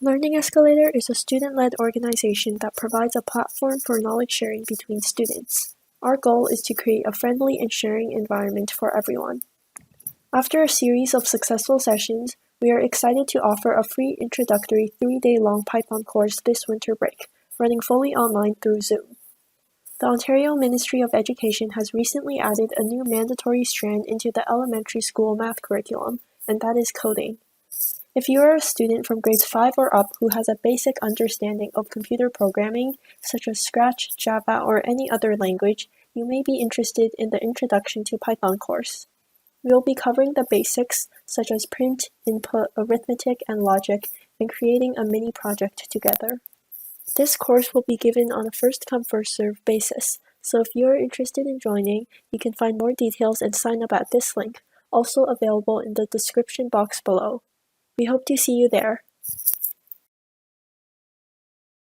LearningEscalator is a student-led organization that provides a platform for knowledge sharing between students. Our goal is to create a friendly and sharing environment for everyone. After a series of successful sessions, we are excited to offer a free introductory 3-day-long Python course this winter break, running fully online through Zoom. The Ontario Ministry of Education has recently added a new mandatory strand into the elementary school math curriculum, and that is coding. If you are a student from grades 5 or up who has a basic understanding of computer programming, such as Scratch, Java, or any other language, you may be interested in the Introduction to Python course. We will be covering the basics, such as print, input, arithmetic, and logic, and creating a mini project together. This course will be given on a first-come, first-served basis, so if you are interested in joining, you can find more details and sign up at this link, also available in the description box below. We hope to see you there.